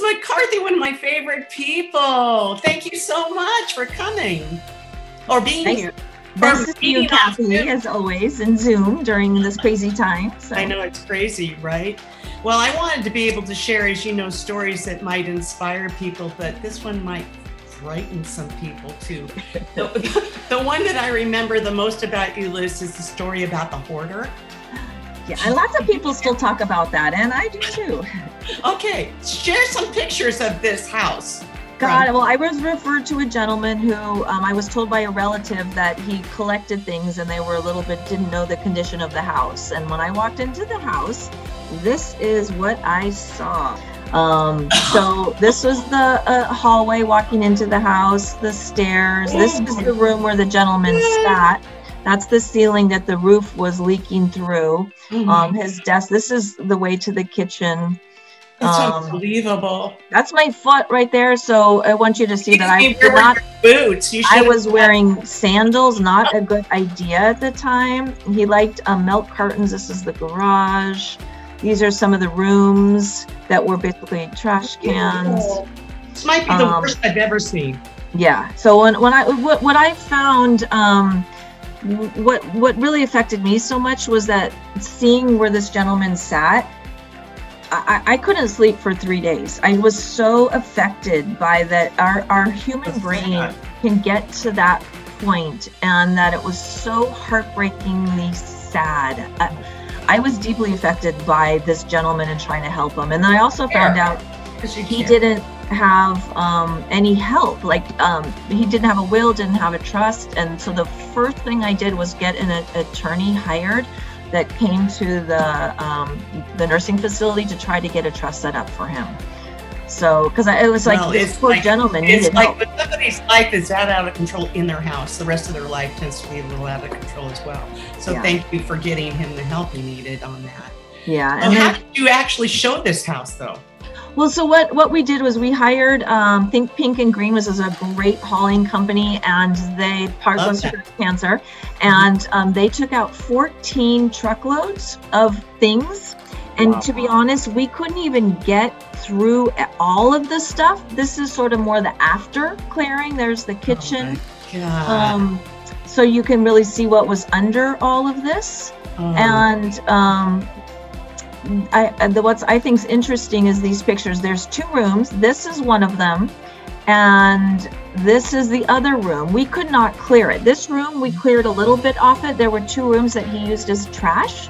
Liz McCarthy, one of my favorite people. Thank you so much for coming or being here. Nice to see you, Cathy, as always, in Zoom during this crazy time. So. I know it's crazy, right? Well, I wanted to be able to share, as you know, stories that might inspire people, but this one might frighten some people too. The one that I remember the most about you, Liz, is the story about the hoarder. Yeah, and lots of people still talk about that, and I do too. Okay, share some pictures of this house. God, well, I was referred to a gentleman who I was told by a relative that he collected things and they were a little bit, didn't know the condition of the house. And when I walked into the house, this is what I saw. So this was the hallway walking into the house, the stairs. This is the room where the gentleman sat. That's the ceiling that the roof was leaking through. His desk, this is the way to the kitchen. It's unbelievable. That's my foot right there. So I want you to see that I did not boots. I was wearing sandals, not a good idea at the time. He liked milk cartons. This is the garage. These are some of the rooms that were basically trash cans. This might be the worst I've ever seen. Yeah. So what I found, what really affected me so much was that seeing where this gentleman sat, I couldn't sleep for 3 days. I was so affected by that. Our human brain can get to that point, and that it was so heartbreakingly sad. I was deeply affected by this gentleman and trying to help him. And then I also found out he didn't have any help. Like he didn't have a will, didn't have a trust. And so the first thing I did was get an attorney hired that came to the nursing facility to try to get a trust set up for him. So, because it was like, this poor gentleman needed help. When somebody's life is that out of control in their house, the rest of their life tends to be a little out of control as well. So thank you for getting him the help he needed on that. Yeah. And how did you actually show this house though? Well, so what we did was we hired, Think Pink and Green was a great hauling company, and they part was cancer, and they took out 14 truckloads of things. And to be honest, we couldn't even get through all of the stuff. This is sort of more the after clearing. There's the kitchen. So you can really see what was under all of this. And what I think is interesting is these pictures. There's 2 rooms. This is one of them, and this is the other room. We could not clear it. This room, we cleared a little bit off it. There were 2 rooms that he used as trash,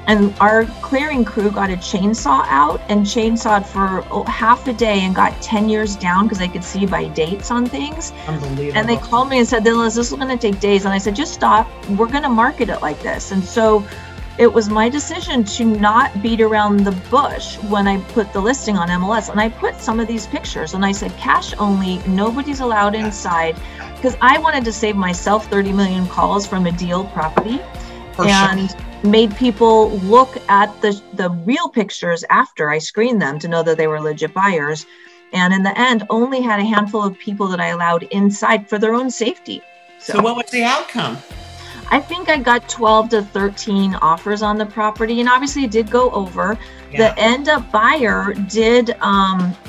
and our clearing crew got a chainsaw out and chainsawed for half a day and got 10 years down because they could see by dates on things. Unbelievable. And they called me and said, Liz, this is going to take days. And I said, just stop. We're going to market it like this. And so it was my decision to not beat around the bush when I put the listing on MLS. And I put some of these pictures and I said, cash only, nobody's allowed inside, because I wanted to save myself 30 million calls from a deal property. Made people look at the real pictures after I screened them to know that they were legit buyers. And in the end, only had a handful of people that I allowed inside for their own safety. So what was the outcome? I think I got 12 to 13 offers on the property, and obviously it did go over. The end up buyer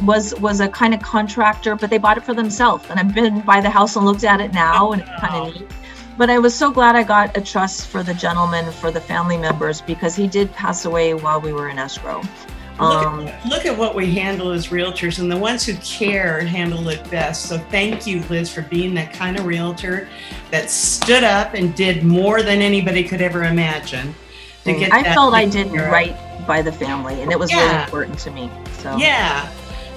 was a kind of contractor, but they bought it for themselves. And I've been by the house and looked at it now, and it's kind of neat. But I was so glad I got a trust for the gentleman, for the family members, because he did pass away while we were in escrow. Look at what we handle as realtors, and the ones who care handle it best. So thank you, Liz, for being that kind of realtor that stood up and did more than anybody could ever imagine. I felt I did right by the family, and it was really important to me. So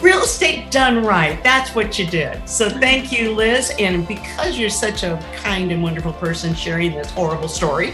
real estate done right. That's what you did. So thank you, Liz. And because you're such a kind and wonderful person sharing this horrible story,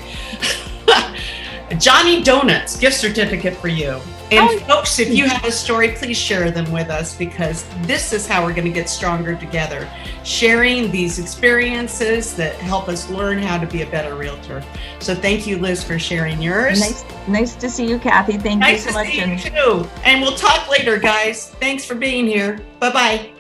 Johnny Donuts gift certificate for you. And folks, if you have a story, please share them with us, because this is how we're going to get stronger together. Sharing these experiences that help us learn how to be a better realtor. So thank you, Liz, for sharing yours. Nice to see you, Cathy. Thank you so much. Nice to see you too. And we'll talk later, guys. Thanks for being here. Bye-bye.